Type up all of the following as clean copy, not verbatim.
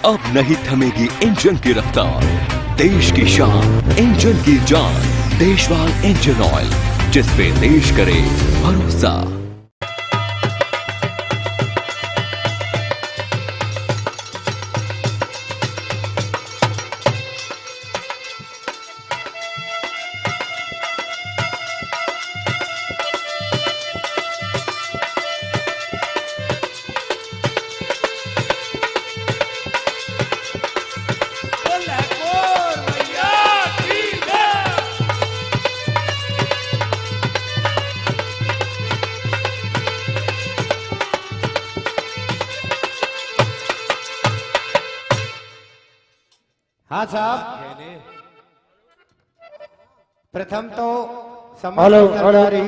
अब नहीं थमेगी इंजन की रफ्तार, देश की शान इंजन की जान, देशवाल इंजन ऑयल, जिस पे देश करे भरोसा। हाँ साहब, प्रथम तो समाज सरदारी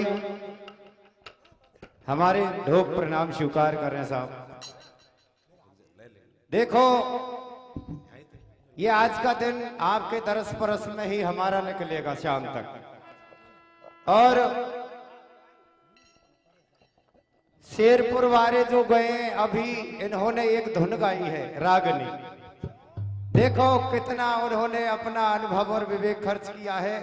हमारे ढोक प्रणाम स्वीकार कर रहे हैं साहब। देखो, ये आज का दिन आपके दरस परस में ही हमारा निकलेगा शाम तक। और शेरपुर वाले जो गए अभी, इन्होंने एक धुन गाई है रागनी। देखो कितना उन्होंने अपना अनुभव और विवेक खर्च किया है।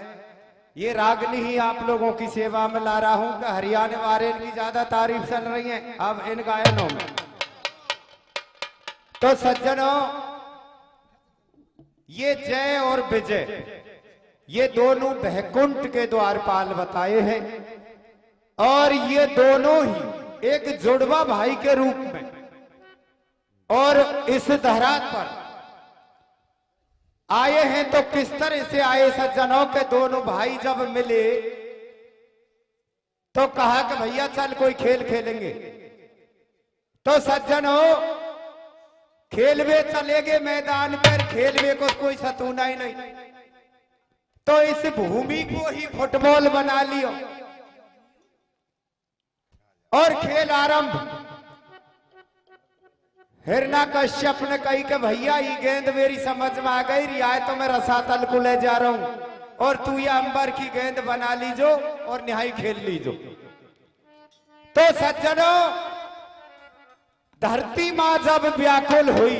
ये रागनी ही आप लोगों की सेवा में ला रहा हूं कि हरियाणा वाले इनकी ज्यादा तारीफ चल रही है अब इन गायनों में। तो सज्जनों, ये जय और विजय, ये दोनों बहकुंठ के द्वारपाल बताए हैं, और ये दोनों ही एक जुड़वा भाई के रूप में और इस धरा पर आए हैं। तो किस तरह से आए सज्जनों के दोनों भाई जब मिले तो कहा कि भैया चल कोई खेल खेलेंगे। तो सज्जनों, खेलवे चले गए मैदान पर, खेलवे को कोई सतूना ही नहीं, तो इस भूमि को ही फुटबॉल बना लियो और खेल आरंभ। हिरण्यकश्यप ने कही कि भैया ये गेंद मेरी समझ में आ गई, रियाय तो मैं रसातल को ले जा रहा हूं और तू ये अंबर की गेंद बना लीजो और निहाई खेल लीजो। तो सज्जनों, धरती मां जब व्याकुल हुई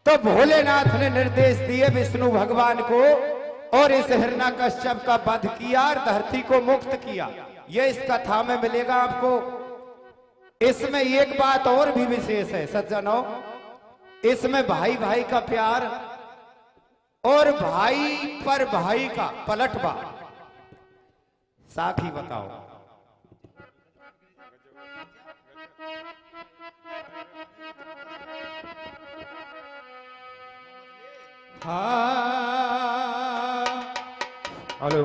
तो भोलेनाथ ने निर्देश दिए विष्णु भगवान को, और इस हिरण्यकश्यप का वध किया और धरती को मुक्त किया। यह इस कथा में मिलेगा आपको। इसमें एक बात और भी विशेष है सज्जनों, इसमें भाई भाई का प्यार और भाई पर भाई का पलटवार। साखी बताओ। हाँ, हेलो,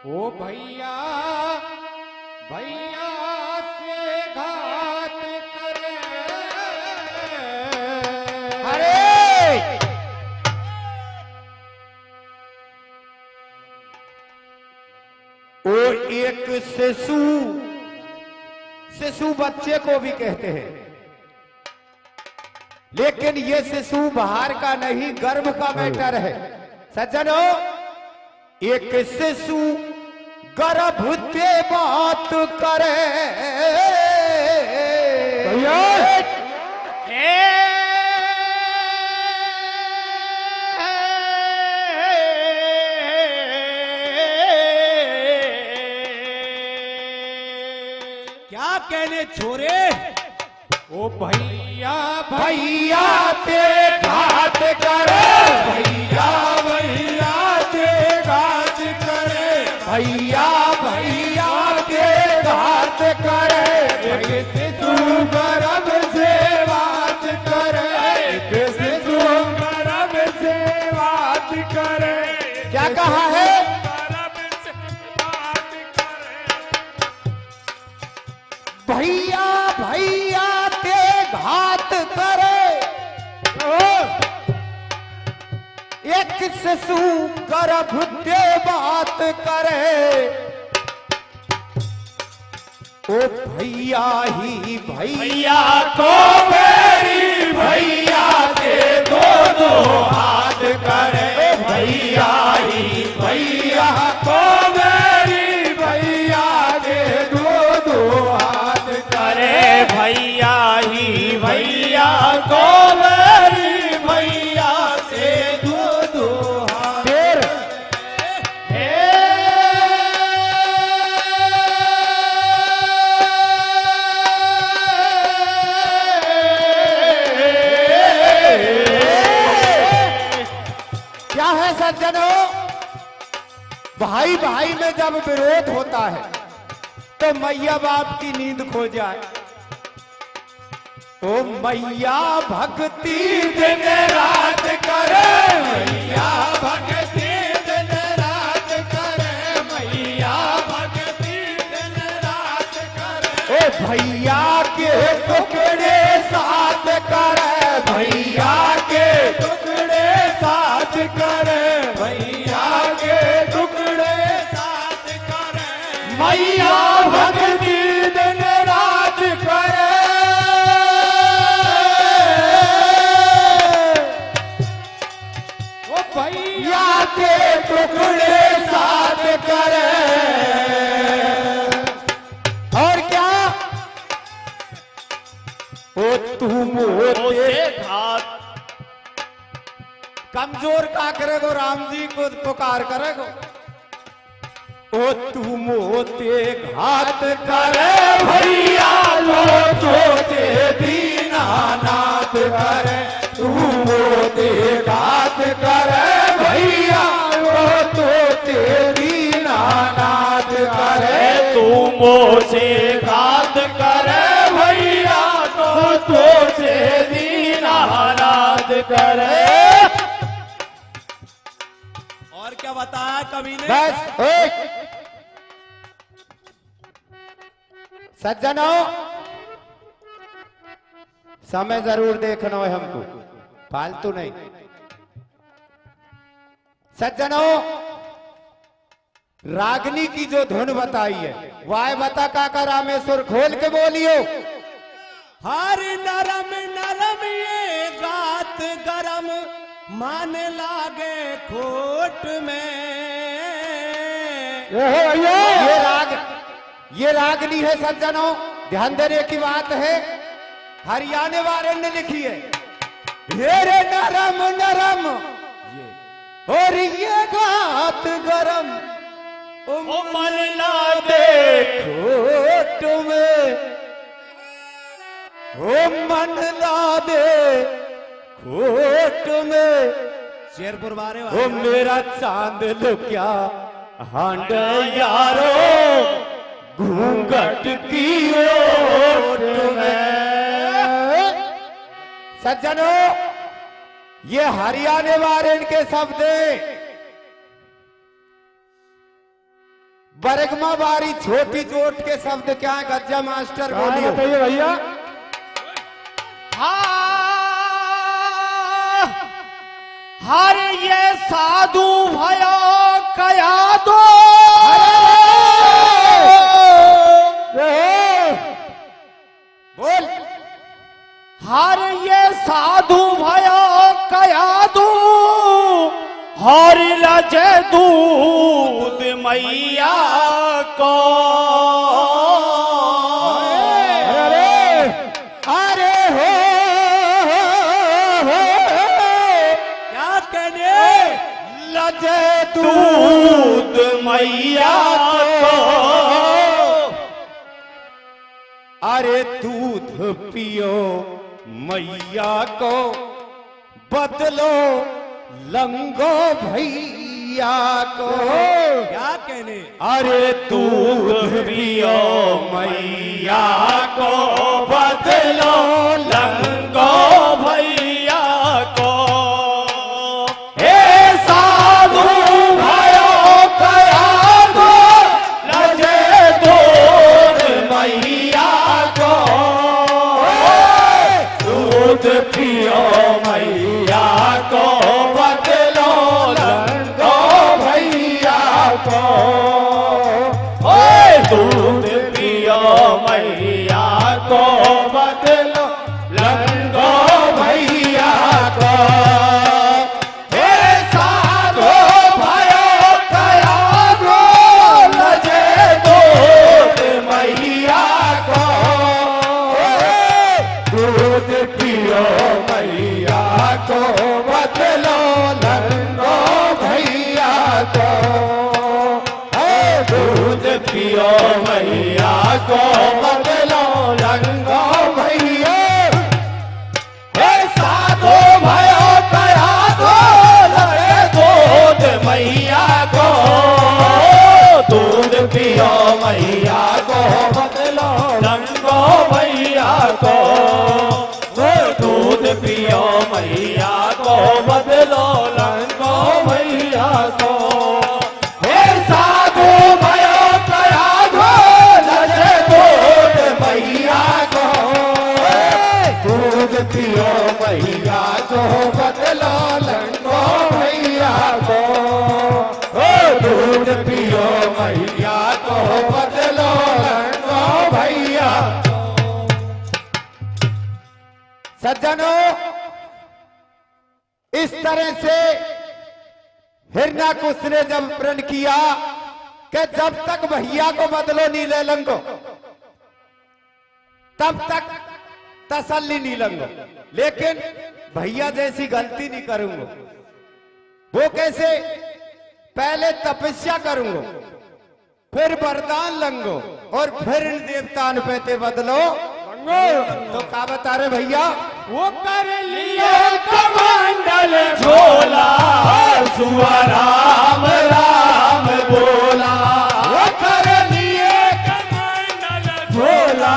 ओ भैया भैया से घात करे, अरे ओ एक शिशु, शिशु बच्चे को भी कहते हैं, लेकिन ये शिशु बाहर का नहीं गर्भ का मैटर है सज्जनों। एक शिशु गर्भ से बात करे, क्या कहने छोरे, ओ भैया भैया ते घात करे, भैया भैया ते घात करे, भैया भैया के घात करे। एक शिशु गर्भ से बात करे, एक शिशु गर्भ से बात करे। क्या कहा है? भैया भैया के घात करे, एक शिशु गर्भ से बात करे। ओ भैया ही भैया को मेरी भैया के दोनों हाथ करे, भैया ही भैया को मेरी भैया के दोनों हाथ करे, भैया ही भैया को सज्जनों, भाई भाई में जब विरोध होता है तो मैया बाप की नींद खो जाए। ओ मैया भक्ति दिन रात करे, मैया भक्ति दिन रात करे, मैया भक्ति दिन रात करे। ओ भैया के टुकड़े साथ करे, भैया के टुकड़े साथ करे, भैया के टुकड़े साथ करे, मैया भक्ति दिन रात करे। ओ भैया के टुकड़े साथ करे। और क्या? ओ तू मोते घात। कमजोर का करेगो, राम जी को पुकार करेगो। ओ तू मोते घात करे, भैया लो तोते दीनानाथ करे। तू मोते घात करे, भैया लो तोते दीनानाथ करे। तू मोसे घात करे, भैया तो से दीनानाथ करे। और क्या बताया कवि ने? बस एक सज्जनों, समय जरूर देखना है हमको, फालतू नहीं। सज्जनों, रागनी की जो धुन बताई है वाह बता काका रामेश्वर, खोल के बोलियो। हर नरम नरम ये गात गरम, मान लागे खोट में। ये रागनी है सज्जनों, ध्यान देने की बात है। हरियाणा वाले ने लिखी है, ये रे नरम नरम और ये गात गरम, ओ मन लागे खोट में, ओ मन ला दे खोट में। शेरपुर बारे ओ वाले मेरा चांद लो क्या हांड यारो, घूंघट की ओट में। सज्जनों, ये हरियाणा वाले के शब्द हैं। बरगमा बारी छोटी चोट के शब्द क्या है? गज्जा मास्टर बोलिए। बताइए भैया। हर ये साधु भयो कया दो, बोल। हर ये साधु भयो कया दो, हर लजे दूध मैया को। अरे हो क्या कहने? लजे दूध मैया को। अरे दूध पियो मैया को, बदलो लंगो भैया को। क्या कहने? अरे दूध पियो मैया को, बदलो लंगो भैया को। हे साधु भयो कया दो, लजे दूध मैया को। दूध पियो मैया को, बदलो लंगो भैया को। ओए दूध पियो मैया को, बदलो लंगो भैया को। हे साधो भयो कया दो, लजे दूध मैया को। दूध पियो मैया को, बदलो लंगो भैया को। दूध पियो मैया को, बदलो लंगो भैया। हे साधो भयो कया दो, लगे दूध मैया को बदलो रंगो मैया को दूध पियो मैया को बदलो रंगो मैया को हे साधु भयो कया धो लजे दूध मैया को दूध पियो मैया को बदलो रंगो मैया को दूध पियो मैया को बदलो रंगो भैया। सज्जनों, इस तरह से हिरण्याकुश ने जब प्रण किया कि जब तक भैया को बदलो नीले लंगो तब तक तसल्ली नहीं लंगो, लेकिन भैया जैसी गलती नहीं करूंगा। वो कैसे? पहले तपस्या करूंगा, फिर वरदान लंगो और फिर इन देवतान पे ते बदलो। तो क्या बता रहे भैया? वो कर लिए कमंडल झोला सुआ राम राम बोला। वो कर लिए कमंडल झोला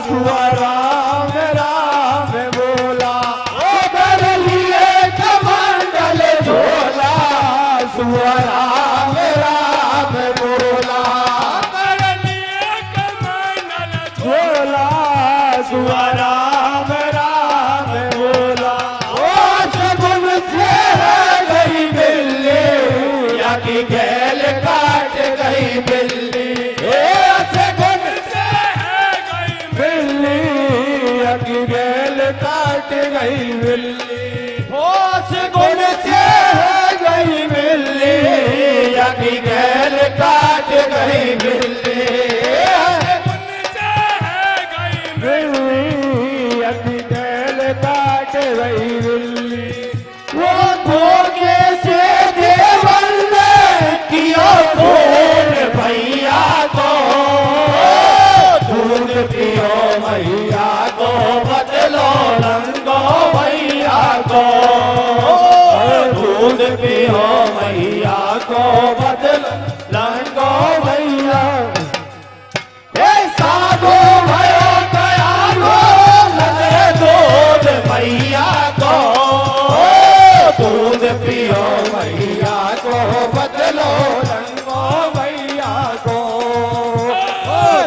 सुआ राम राम बोला। वो कर लिए कमंडल झोला सुआ राम राम बोला। कर लिए कमंडल झोला सुआ राम राम बोला। ओ सगुन से गई बिल्ली या की गैल काट गई बिल्ली। सगुन से गई बिल्ली या की गैल काट गई बिल्ली। ओ सगुन से गई बिल्ली या की गैल काट गई बिल्ली। काट गई बिल्ली। वो धोखे से देवल ने किया खून भैया को। दूध पियो मैया को बदलो रंगो भैया को। दूध पियो मैया को बदलो रंगो भैया। साधु भयो कयालो लगे दूध मैया को। दूध पियो मैया को बदलो रंगो मैया को।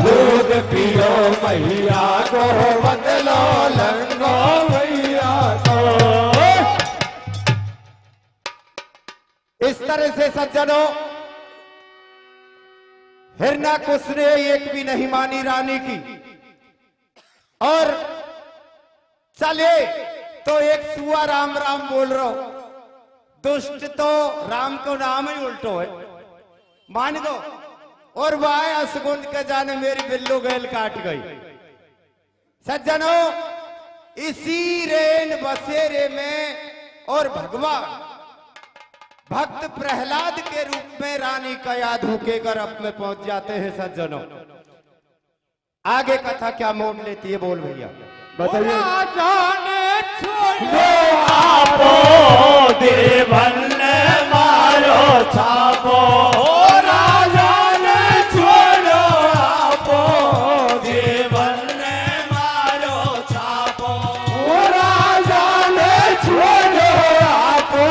दूध पियो मैया को बदलो रंगो मैया को। इस तरह से सज्जनों, हिरण्याकुश ने एक भी नहीं मानी रानी की, और चले तो एक सुआ राम राम बोल रहा हो। दुष्ट तो राम को नाम ही उल्टो है, मान गो। और वाय असगुंद के जाने मेरी बिल्लू गैल काट गई। सज्जनों, इसी रेन बसेरे में और भगवान भक्त प्रहलाद के रूप में रानी का याद होके गर्भ में पहुंच जाते हैं। सज्जनों, आगे कथा क्या मोड़ लेती है, बोल भैया बताइए। आपो देवन ने मारो छापो। राजा ने छोड़ो आपो देवन ने मारो छापो। राजा ने छोड़ो आपो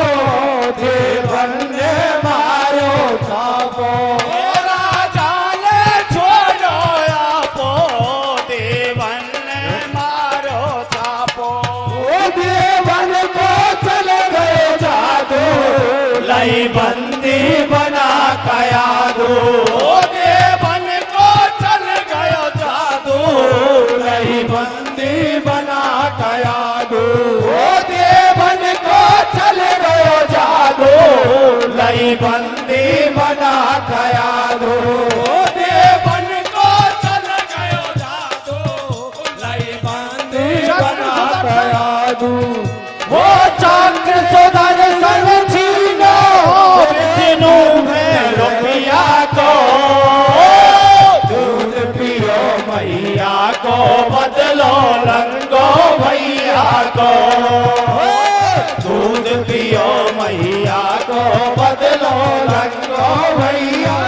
देवन ने मारो छापो। राजा ने छोड़ो आपो देवन ने मारो छापो। देवन को चल गए जादू लई बंदी बना कया दो। देवन को चल गयो जादू लई बंदी बना कया दो। देवन को चल गयो जादू लई बंदी बना कया दो। देवन को चल गयो जादू लई बंदी बना कया दो। वो चक्र सुदर्शन छीनो विष्णु में रुपया को। दूध पियो मैया को बदलो रंगो भैया को। दूध पियो मैया को बदलो रंगो भैया।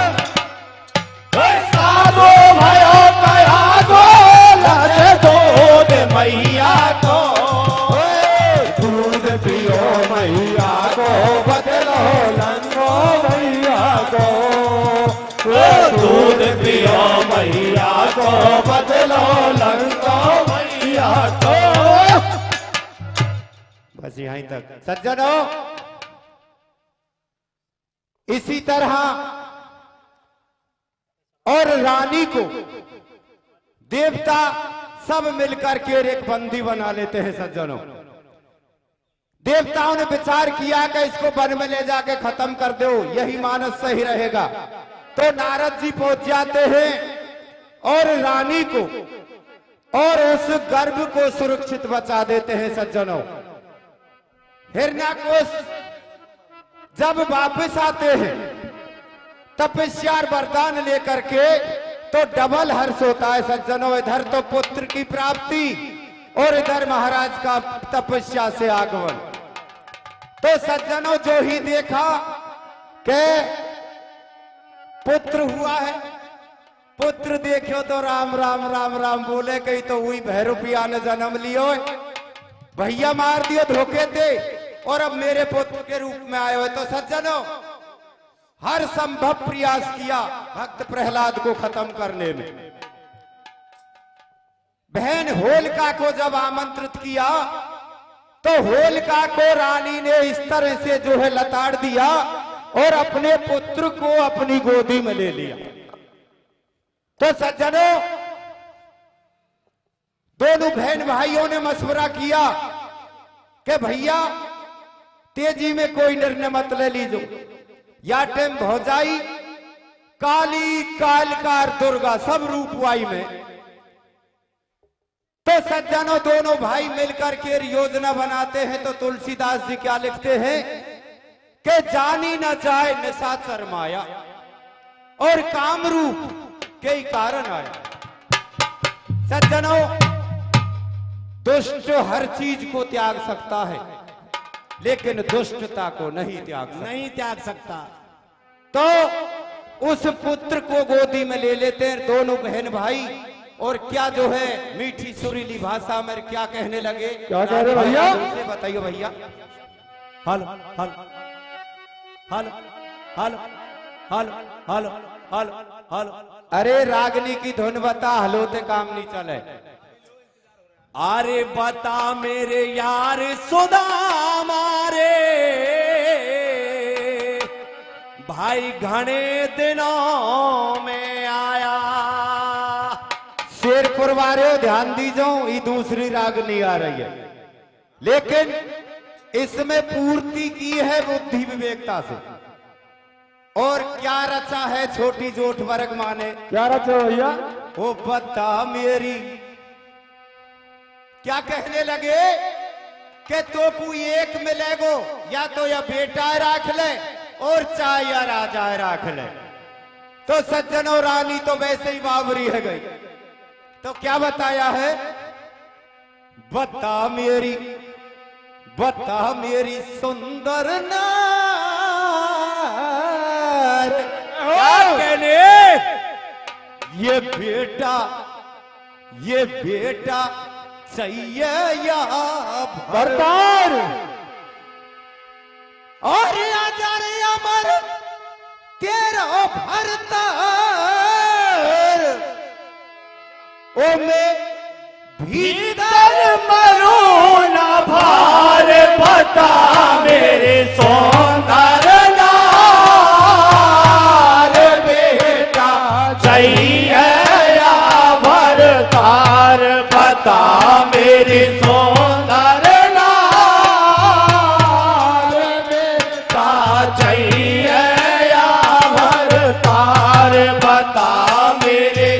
मैया को बदलो लंगो मैया को, वो दूध पियो मैया को बदलो लंगो मैया को। बस यहीं तक सज्जनों। इसी तरह और रानी को देवता सब मिलकर के एक बंदी बना लेते हैं सज्जनों। देवताओं ने विचार किया कि इसको वन में ले जाके खत्म कर दो, यही मानस सही रहेगा। तो नारद जी पहुंच जाते हैं और रानी को और उस गर्भ को सुरक्षित बचा देते हैं सज्जनों। हिरण्याकोश जब वापस आते हैं तपस्या वरदान लेकर के, तो डबल हर्ष होता है सज्जनों। इधर तो पुत्र की प्राप्ति और इधर महाराज का तपस्या से आगमन। तो सज्जनों जो ही देखा कि पुत्र हुआ है, पुत्र देखो तो राम राम राम राम बोले, कहीं तो हुई भैरूपिया ने जन्म लियो, भैया मार दियो धोखे दे और अब मेरे पुत्र के रूप में आए हुए। तो सज्जनों हर संभव प्रयास किया भक्त प्रहलाद को खत्म करने में। बहन होलिका को जब आमंत्रित किया तो होलिका को रानी ने इस तरह से जो है लताड़ दिया और अपने पुत्र को अपनी गोदी में ले लिया। तो सज्जनों दोनों बहन भाइयों ने मशवरा किया कि भैया तेजी में कोई निर्णय मत ले लीजिए, या टाइम भौजाई काली कालकार दुर्गा सब रूपवाई में। तो सज्जनों दोनों भाई मिलकर के योजना बनाते हैं। तो तुलसीदास जी क्या लिखते हैं कि जानी न जाए निशाचर माया और कामरूप के ही कारण आया। सज्जनों दुष्ट हर चीज को त्याग सकता है लेकिन दुष्टता को नहीं त्याग सकता। तो उस पुत्र को गोदी में ले लेते हैं दोनों बहन भाई। और क्या जो है मीठी सुरीली भाषा में क्या कहने लगे, क्या कह रहे भैया? से बताइए भैया। हल हल हल हल हल हल हल हल। अरे रागनी की धुन बता, हलोते काम नहीं चले। अरे बता मेरे यार सुदामा रे, भाई घने दिनों में आया। शेरपुर वाले ध्यान दीजो, ये दूसरी रागनी आ रही है लेकिन इसमें पूर्ति की है बुद्धि विवेकता से। और क्या रचा है छोटी जोठ वर्ग माने, क्या रचा भैया? वो बता मेरी, क्या कहने लगे कि तो कोई एक मिलेगो, या तो या बेटा राख ले और चाहे या राजा राख ले। तो सज्जनों रानी तो वैसे ही बाबरी है गई। तो क्या बताया है, बता मेरी सुंदर नार, क्या कहने? ये बेटा चाहिए या भरतार? और आजा रे अमर तेरा भरतार, ओ मैं भीतर मरो ना भार, बता मेरे सौंदर नार, बेटा चाहिए या भरतार, बता मेरे सौंदर नार, बेटा चाहिए या भरतार, बता मेरे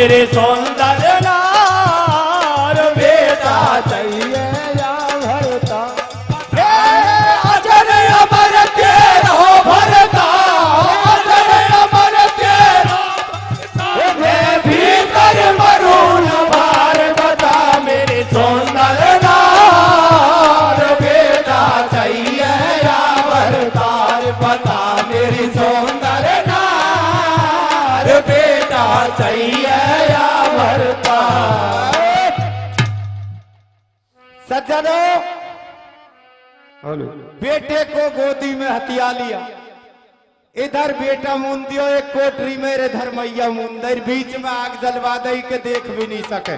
मेरे सुंदर नार बेटा चाहिए या भरता अजर अमर तेरा भरता अजर अमर तेरा मैं भीतर मरून बार बता मेरे सुंदर नार बेटा चाहिए या भरतार बता मेरी सुंदर नार बेटा चाहिए या भरतार। सज्जनों, बेटे को गोदी में हथिया लिया, इधर बेटा मुंदियो एक कोठरी में, इधर मैया मुंदर, बीच में आग जलवा दई के देख भी नहीं सके।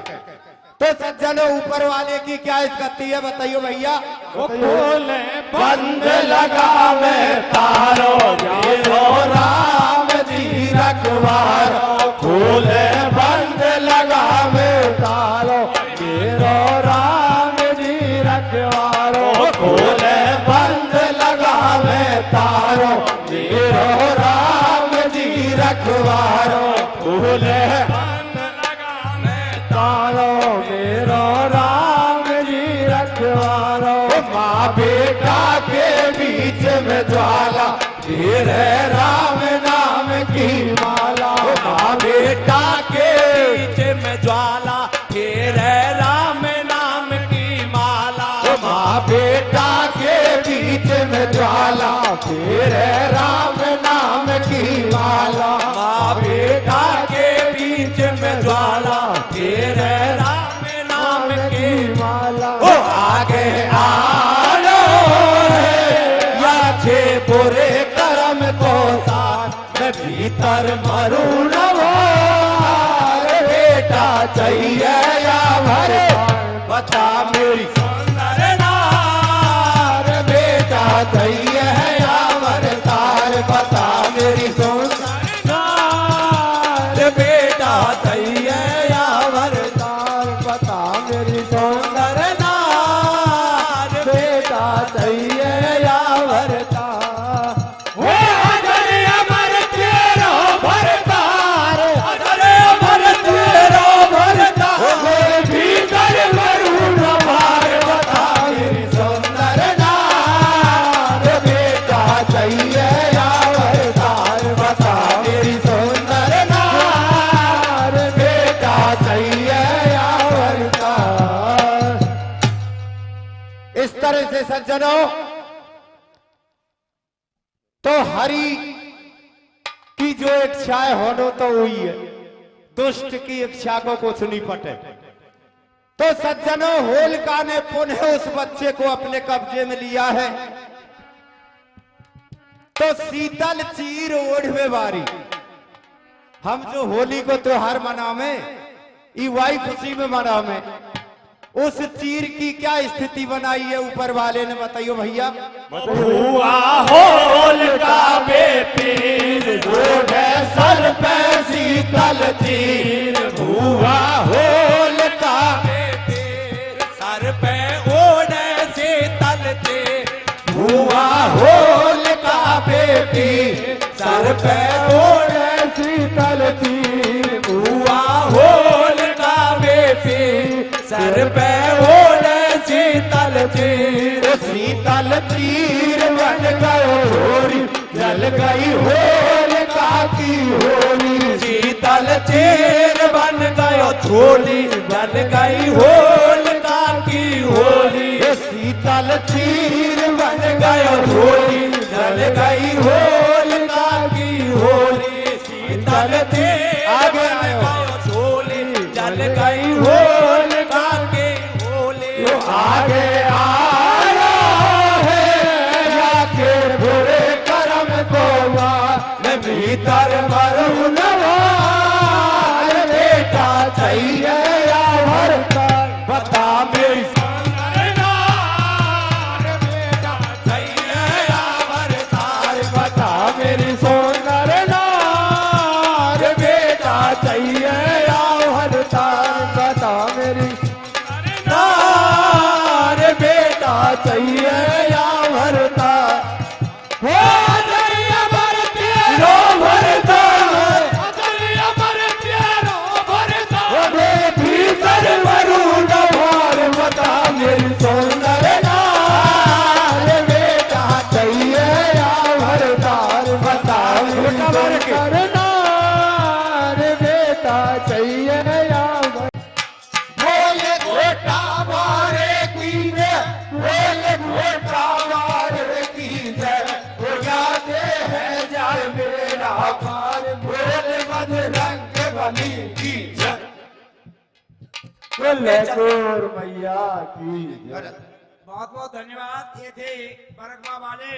तो सज्जनों, ऊपर वाले की क्या स्थिति है बताइयो भैया। खोले बंद लगा में तारो मेरो राम जी रखवारो खोले बंद लगा में तारो मेरो राम जी रखवारो खोले बंद लगा में तारो मेरो राम जी रखवारो खोले बंद लगा में तारो मेरो राम जी रखवारो माँ बेटा के बीच में ज्वाला फिर राम नाम की माला माँ बेटा के बीच में ज्वाला फिर राम नाम की माला माँ बेटा के बीच में ज्वाला फिर राम नाम की माला माँ बेटा के बीच में ज्वाला फिर राम नाम की माला ओ आगे आलो या छे बुरे कर्म को साथ मैं भीतर मरू नवार बेटा चाहिए या भरे बता मेरी सुंदर नार बेटा चाहिए या भरतार बता मेरी सुंदर नार बेटा चाहिए या भरतार बता मेरी सुंदर नार बेटा चाहिए या भरतार वो अजर अमर तेरा भरतार अजर अमर तेरा भरतार भीतर मरून बार बता मेरी सुंदर नार बेटा चाहिए या भरतार बता मेरी सुंदर नार बेटा चाहिए या भरतार। इस तरह से सज्जनों, तो हरि की जो इच्छाएं होनो तो हुई है, दुष्ट की इच्छा को कुछ नहीं पटे। तो सज्जनों, होलिका ने पुनः उस बच्चे को अपने कब्जे में लिया है। तो शीतल चीर ओढ़वे बारी, हम जो होली को त्योहार मनावे, ई वाई खुशी में मनावे, उस चीर की क्या स्थिति बनाई है ऊपर वाले ने बताइयो भैया। हुआ होलिका बेपीर जोड़े सर पे शीतल चीर हुआ होलिका बेपीर सर पे ओढ़े शीतल चीर हुआ होलिका बेपीर सर पे ओढ़े शीतल चीर हुआ होलिका बेपीर सर पे ओढ़े शीतल चीर शीतल चीर बन गयो होरी जल गई होलिका की होली शीतल चीर बन गयो छोली बन गई होलिका की होली शीतल चीर बन गयो छोली जल गई होलिका की होली शीतल चीर आगे गयो छोली जल गई होलिका की होली आगे आया है या के बुरे कर्म को मैं भीतर मरू नवार बेटा चाहिए या भरतार बता मेरी सुंदर नार बेटा चाहिए या भरतार बता चाहिए या बोले घोटा मारे की जय, बोले घोटा मारे की जय, हो जाते हैं जाए मेरा पार, बोले बजरंग बली की जय। बोले गौर मैया की जय। बहुत बहुत धन्यवाद। ये थे बरकवा वाले